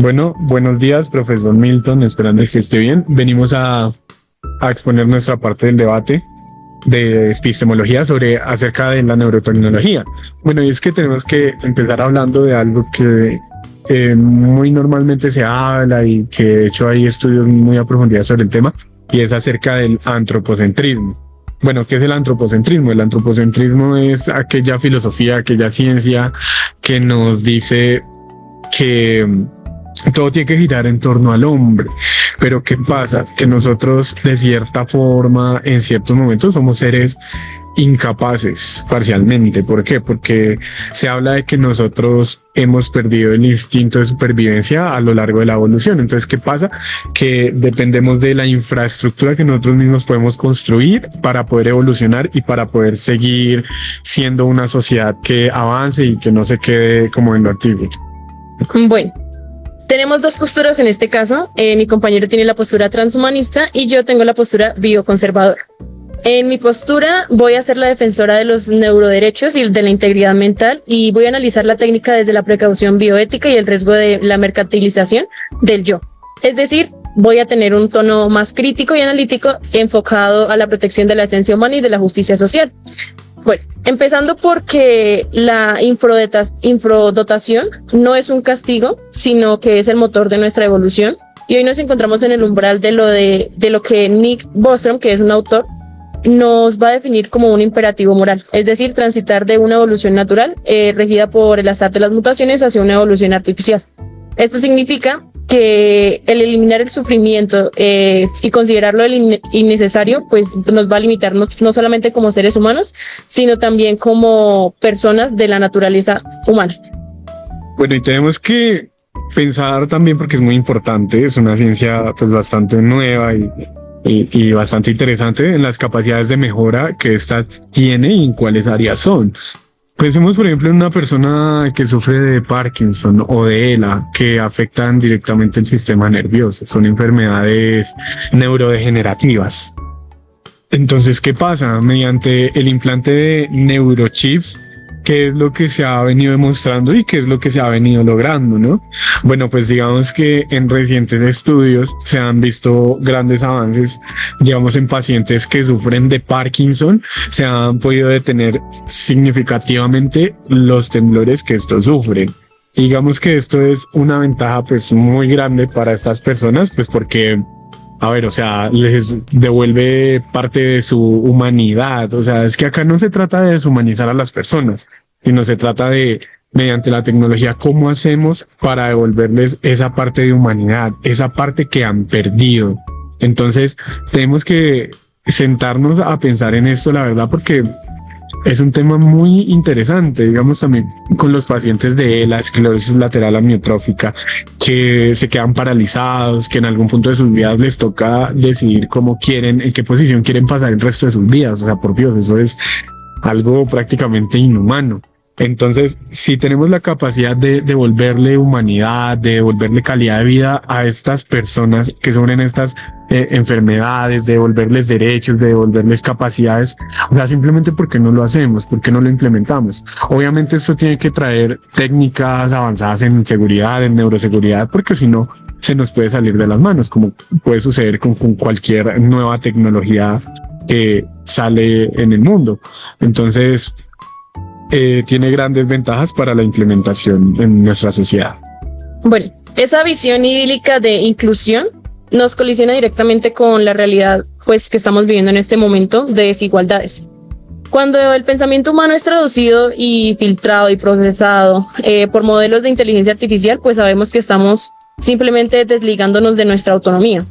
Bueno, buenos días, profesor Milton, esperando que esté bien. Venimos a exponer nuestra parte del debate de epistemología sobre acerca de la neurotecnología. Bueno, y es que tenemos que empezar hablando de algo que muy normalmente se habla y que de hecho hay estudios muy a profundidad sobre el tema, y es acerca del antropocentrismo. Bueno, ¿qué es el antropocentrismo? El antropocentrismo es aquella filosofía, aquella ciencia que nos dice que todo tiene que girar en torno al hombre. Pero ¿qué pasa? Que nosotros de cierta forma, en ciertos momentos, somos seres incapaces parcialmente. ¿Por qué? Porque se habla de que nosotros hemos perdido el instinto de supervivencia a lo largo de la evolución. Entonces, ¿qué pasa? Que dependemos de la infraestructura que nosotros mismos podemos construir para poder evolucionar y para poder seguir siendo una sociedad que avance y que no se quede como en lo antiguo. Bueno, tenemos dos posturas en este caso. Mi compañero tiene la postura transhumanista y yo tengo la postura bioconservadora. En mi postura voy a ser la defensora de los neuroderechos y de la integridad mental, y voy a analizar la técnica desde la precaución bioética y el riesgo de la mercantilización del yo. Es decir, voy a tener un tono más crítico y analítico enfocado a la protección de la esencia humana y de la justicia social. Bueno, empezando porque la infradotación no es un castigo, sino que es el motor de nuestra evolución. Y hoy nos encontramos en el umbral de lo que Nick Bostrom, que es un autor, nos va a definir como un imperativo moral, es decir, transitar de una evolución natural regida por el azar de las mutaciones hacia una evolución artificial. Esto significa que el eliminar el sufrimiento y considerarlo innecesario, pues nos va a limitar no solamente como seres humanos, sino también como personas de la naturaleza humana. Bueno, y tenemos que pensar también, porque es muy importante, es una ciencia pues bastante nueva y bastante interesante, en las capacidades de mejora que ésta tiene y en cuáles áreas son. Pensemos, por ejemplo, en una persona que sufre de Parkinson o de ELA, que afectan directamente el sistema nervioso. Son enfermedades neurodegenerativas. Entonces, ¿qué pasa? Mediante el implante de neurochips, ¿qué es lo que se ha venido demostrando y qué es lo que se ha venido logrando, no? Bueno, pues digamos que en recientes estudios se han visto grandes avances, digamos, en pacientes que sufren de Parkinson, se han podido detener significativamente los temblores que estos sufren. Y digamos que esto es una ventaja pues muy grande para estas personas, pues porque a ver, o sea, les devuelve parte de su humanidad. O sea, es que acá no se trata de deshumanizar a las personas, sino se trata de, mediante la tecnología, cómo hacemos para devolverles esa parte de humanidad, esa parte que han perdido. Entonces, tenemos que sentarnos a pensar en esto, la verdad, porque es un tema muy interesante, digamos, también con los pacientes de la esclerosis lateral amiotrófica, que se quedan paralizados, que en algún punto de sus vidas les toca decidir cómo quieren, en qué posición quieren pasar el resto de sus vidas. O sea, por Dios, eso es algo prácticamente inhumano. Entonces, si tenemos la capacidad de devolverle humanidad, de devolverle calidad de vida a estas personas que sufren estas enfermedades, de devolverles derechos, de devolverles capacidades, o sea, simplemente porque no lo hacemos, porque no lo implementamos. Obviamente esto tiene que traer técnicas avanzadas en seguridad, en neuroseguridad, porque si no, se nos puede salir de las manos, como puede suceder con cualquier nueva tecnología que sale en el mundo. Entonces, tiene grandes ventajas para la implementación en nuestra sociedad. Bueno, esa visión idílica de inclusión nos colisiona directamente con la realidad pues, que estamos viviendo en este momento de desigualdades. Cuando el pensamiento humano es traducido y filtrado y procesado por modelos de inteligencia artificial, pues sabemos que estamos simplemente desligándonos de nuestra autonomía.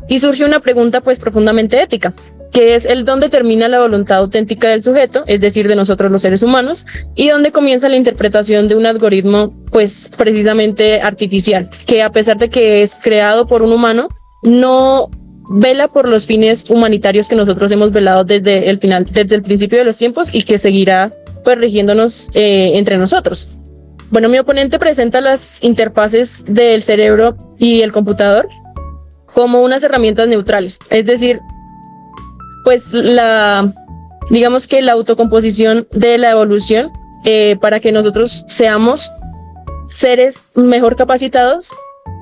Y surge una pregunta pues profundamente ética, que es el dónde termina la voluntad auténtica del sujeto, es decir, de nosotros los seres humanos, y dónde comienza la interpretación de un algoritmo, pues precisamente artificial, que a pesar de que es creado por un humano, no vela por los fines humanitarios que nosotros hemos velado desde el principio de los tiempos y que seguirá pues rigiéndonos entre nosotros. Bueno, mi oponente presenta las interfaces del cerebro y el computador como unas herramientas neutrales, es decir, pues digamos que la autocomposición de la evolución para que nosotros seamos seres mejor capacitados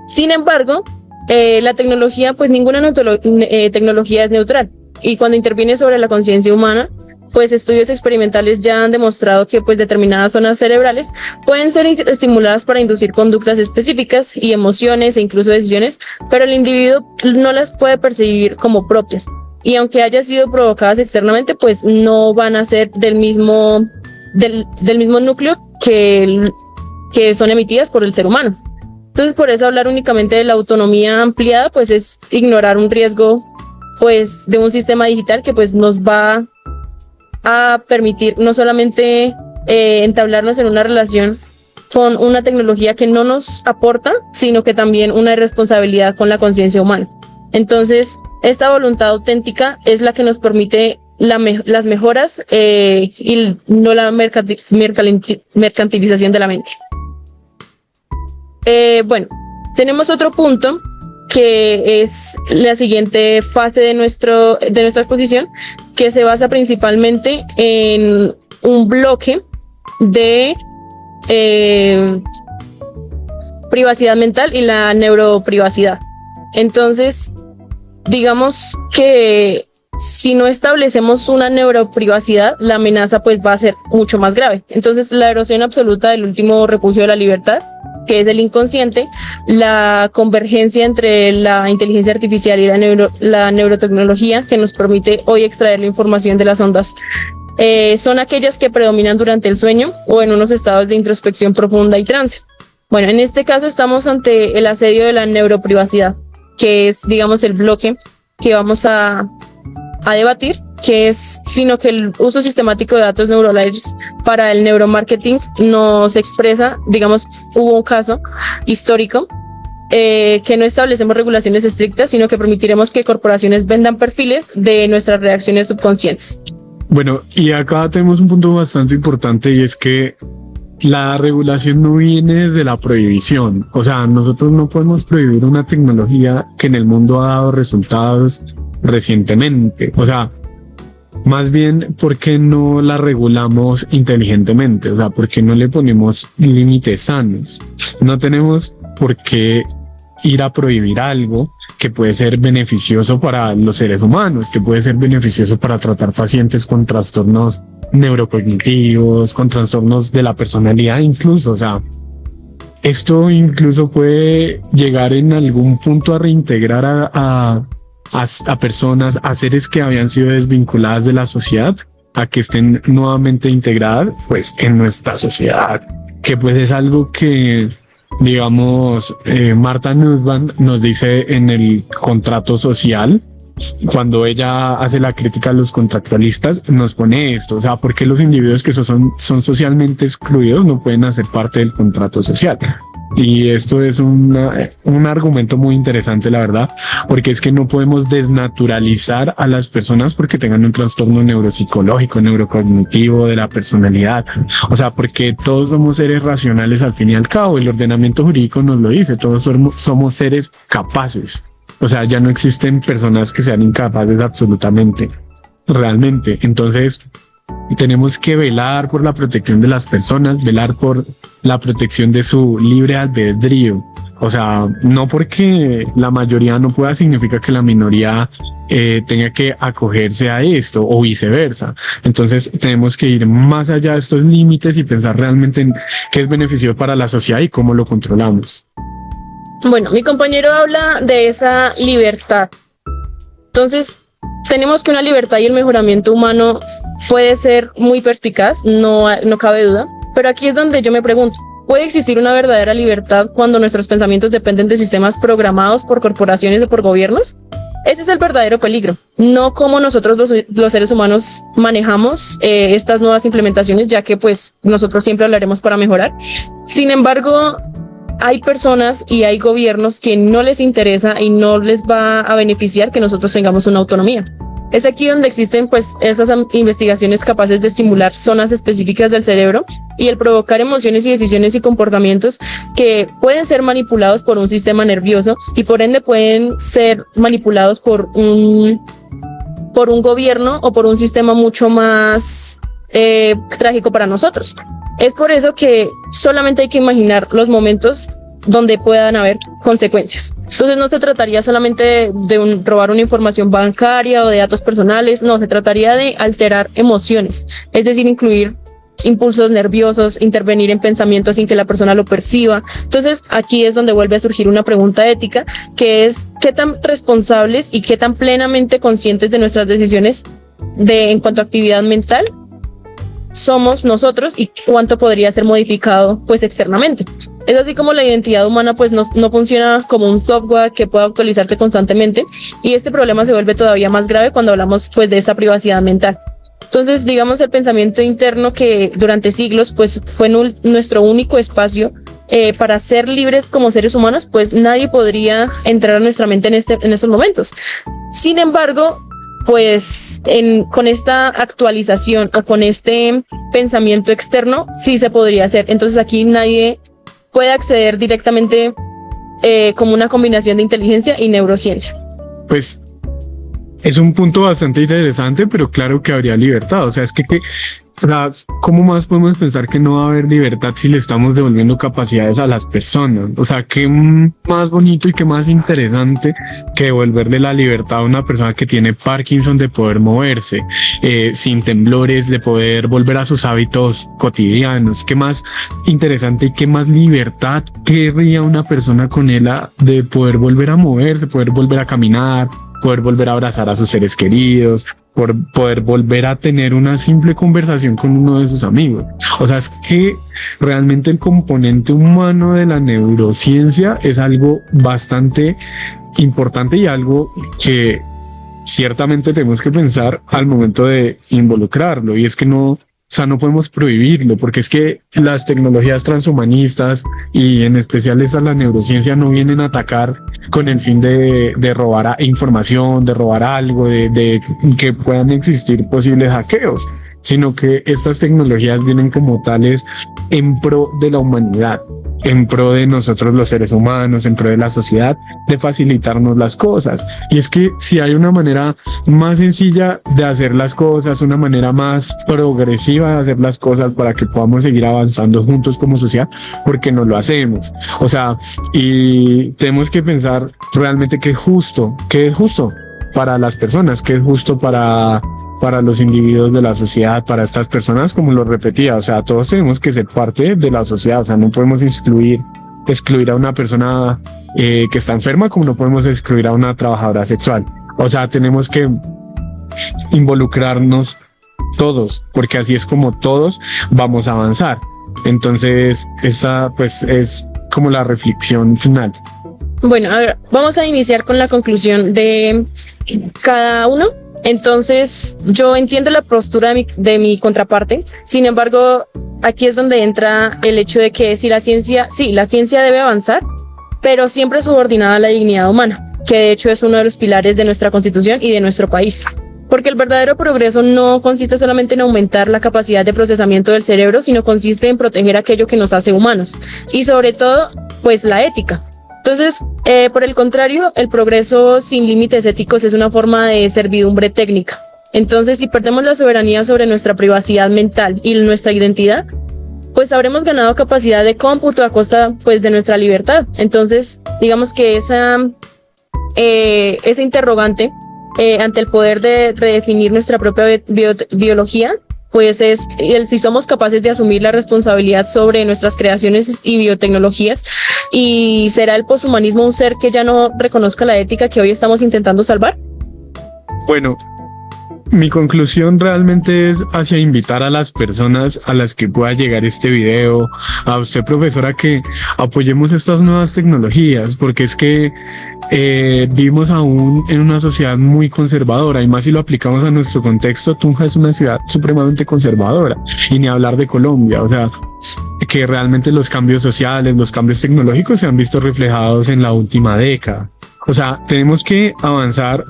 Sin embargo, la tecnología, pues ninguna tecnología es neutral. Y cuando interviene sobre la conciencia humana, pues estudios experimentales ya han demostrado que pues determinadas zonas cerebrales pueden ser estimuladas para inducir conductas específicas y emociones e incluso decisiones, pero el individuo no las puede percibir como propias. Y aunque hayan sido provocadas externamente, pues no van a ser del mismo núcleo que son emitidas por el ser humano. Entonces, por eso hablar únicamente de la autonomía ampliada, pues es ignorar un riesgo, pues, de un sistema digital que pues nos va a permitir no solamente entablarnos en una relación con una tecnología que no nos aporta, sino que también una irresponsabilidad con la conciencia humana. Entonces, esta voluntad auténtica es la que nos permite las mejoras y no la mercantilización de la mente. Bueno, tenemos otro punto que es la siguiente fase de nuestra exposición, que se basa principalmente en un bloque de privacidad mental y la neuroprivacidad. Entonces, digamos que si no establecemos una neuroprivacidad, la amenaza pues va a ser mucho más grave. Entonces, la erosión absoluta del último refugio de la libertad, que es el inconsciente, la convergencia entre la inteligencia artificial y la neurotecnología, que nos permite hoy extraer la información de las ondas, son aquellas que predominan durante el sueño o en unos estados de introspección profunda y trance. Bueno, en este caso estamos ante el asedio de la neuroprivacidad, que es, digamos, el bloque que vamos a debatir, que es, sino que el uso sistemático de datos neurales para el neuromarketing nos expresa, digamos, hubo un caso histórico que no establecemos regulaciones estrictas, sino que permitiremos que corporaciones vendan perfiles de nuestras reacciones subconscientes. Bueno, y acá tenemos un punto bastante importante, y es que la regulación no viene desde la prohibición. O sea, nosotros no podemos prohibir una tecnología que en el mundo ha dado resultados recientemente. O sea, más bien, ¿por qué no la regulamos inteligentemente? O sea, ¿por qué no le ponemos límites sanos? No tenemos por qué ir a prohibir algo que puede ser beneficioso para los seres humanos, que puede ser beneficioso para tratar pacientes con trastornos neurocognitivos, con trastornos de la personalidad incluso. O sea, esto incluso puede llegar en algún punto a reintegrar a personas, a seres que habían sido desvinculadas de la sociedad, a que estén nuevamente integradas pues en nuestra sociedad, que pues es algo que, digamos, Martha Nussbaum nos dice en el contrato social. Cuando ella hace la crítica a los contractualistas, nos pone esto: o sea, ¿por qué los individuos que son socialmente excluidos no pueden hacer parte del contrato social? Y esto es un argumento muy interesante, la verdad, porque es que no podemos desnaturalizar a las personas porque tengan un trastorno neuropsicológico, neurocognitivo de la personalidad. O sea, porque todos somos seres racionales al fin y al cabo. El ordenamiento jurídico nos lo dice: todos somos seres capaces. O sea, ya no existen personas que sean incapaces absolutamente, realmente. Entonces, tenemos que velar por la protección de las personas, velar por la protección de su libre albedrío. O sea, no porque la mayoría no pueda significa que la minoría tenga que acogerse a esto o viceversa. Entonces tenemos que ir más allá de estos límites y pensar realmente en qué es beneficio para la sociedad y cómo lo controlamos. Bueno, mi compañero habla de esa libertad. Entonces, tenemos que una libertad y el mejoramiento humano puede ser muy perspicaz, no cabe duda, pero aquí es donde yo me pregunto: ¿puede existir una verdadera libertad cuando nuestros pensamientos dependen de sistemas programados por corporaciones o por gobiernos? Ese es el verdadero peligro, no cómo nosotros los seres humanos manejamos estas nuevas implementaciones, ya que pues nosotros siempre hablaremos para mejorar. Sin embargo, hay personas y hay gobiernos que no les interesa y no les va a beneficiar que nosotros tengamos una autonomía. Es aquí donde existen pues esas investigaciones capaces de estimular zonas específicas del cerebro y el provocar emociones y decisiones y comportamientos que pueden ser manipulados por un sistema nervioso y por ende pueden ser manipulados por un gobierno o por un sistema mucho más trágico para nosotros. Es por eso que solamente hay que imaginar los momentos donde puedan haber consecuencias. Entonces no se trataría solamente de robar una información bancaria o de datos personales, no, se trataría de alterar emociones, es decir, incluir impulsos nerviosos, intervenir en pensamientos sin que la persona lo perciba. Entonces aquí es donde vuelve a surgir una pregunta ética, que es qué tan responsables y qué tan plenamente conscientes de nuestras decisiones en cuanto a actividad mental somos nosotros y cuánto podría ser modificado pues externamente. Es así como la identidad humana pues no funciona como un software que pueda actualizarse constantemente, y este problema se vuelve todavía más grave cuando hablamos pues de esa privacidad mental. Entonces, digamos, el pensamiento interno, que durante siglos pues fue nuestro único espacio para ser libres como seres humanos, pues nadie podría entrar a nuestra mente en estos momentos. Sin embargo, pues con esta actualización o con este pensamiento externo sí se podría hacer. Entonces aquí nadie puede acceder directamente como una combinación de inteligencia y neurociencia. Pues es un punto bastante interesante, pero claro que habría libertad. O sea, es que o sea, ¿cómo más podemos pensar que no va a haber libertad si le estamos devolviendo capacidades a las personas? O sea, qué más bonito y qué más interesante que devolverle la libertad a una persona que tiene Parkinson de poder moverse sin temblores, de poder volver a sus hábitos cotidianos. Qué más interesante y qué más libertad querría una persona con ELA de poder volver a moverse, poder volver a caminar, poder volver a abrazar a sus seres queridos, por poder volver a tener una simple conversación con uno de sus amigos. O sea, es que realmente el componente humano de la neurociencia es algo bastante importante y algo que ciertamente tenemos que pensar al momento de involucrarlo. Y es que no podemos prohibirlo, porque es que las tecnologías transhumanistas y en especial la neurociencia no vienen a atacar con el fin de robar información, de robar algo, de que puedan existir posibles hackeos, sino que estas tecnologías vienen como tales en pro de la humanidad, en pro de nosotros los seres humanos, en pro de la sociedad, de facilitarnos las cosas. Y es que si hay una manera más sencilla de hacer las cosas, una manera más progresiva de hacer las cosas para que podamos seguir avanzando juntos como sociedad, ¿por qué no lo hacemos? O sea, y tenemos que pensar realmente qué es justo para las personas, qué es justo para los individuos de la sociedad, para estas personas, como lo repetía. O sea, todos tenemos que ser parte de la sociedad. O sea, no podemos excluir a una persona que está enferma, como no podemos excluir a una trabajadora sexual. O sea, tenemos que involucrarnos todos, porque así es como todos vamos a avanzar. Entonces, esa pues es como la reflexión final. Bueno, ahora vamos a iniciar con la conclusión de cada uno. Entonces, yo entiendo la postura de mi contraparte. Sin embargo, aquí es donde entra el hecho de que la ciencia debe avanzar, pero siempre subordinada a la dignidad humana, que de hecho es uno de los pilares de nuestra Constitución y de nuestro país. Porque el verdadero progreso no consiste solamente en aumentar la capacidad de procesamiento del cerebro, sino consiste en proteger aquello que nos hace humanos. Y sobre todo, pues la ética. Entonces, por el contrario, el progreso sin límites éticos es una forma de servidumbre técnica. Entonces, si perdemos la soberanía sobre nuestra privacidad mental y nuestra identidad, pues habremos ganado capacidad de cómputo a costa pues de nuestra libertad. Entonces, digamos que esa interrogante ante el poder de redefinir nuestra propia biología, pues es si somos capaces de asumir la responsabilidad sobre nuestras creaciones y biotecnologías, y será el poshumanismo un ser que ya no reconozca la ética que hoy estamos intentando salvar. Bueno, mi conclusión realmente es hacia invitar a las personas a las que pueda llegar este video, a usted, profesora, que apoyemos estas nuevas tecnologías, porque es que vivimos aún en una sociedad muy conservadora, y más si lo aplicamos a nuestro contexto. Tunja es una ciudad supremamente conservadora, y ni hablar de Colombia. O sea, que realmente los cambios sociales, los cambios tecnológicos se han visto reflejados en la última década. O sea, tenemos que avanzar.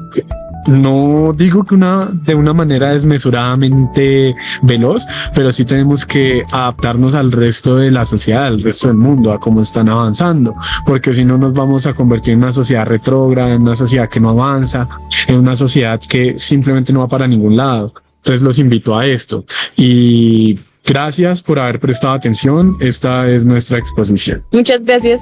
No digo que de una manera desmesuradamente veloz, pero sí tenemos que adaptarnos al resto de la sociedad, al resto del mundo, a cómo están avanzando, porque si no nos vamos a convertir en una sociedad retrógrada, en una sociedad que no avanza, en una sociedad que simplemente no va para ningún lado. Entonces los invito a esto, y gracias por haber prestado atención. Esta es nuestra exposición. Muchas gracias.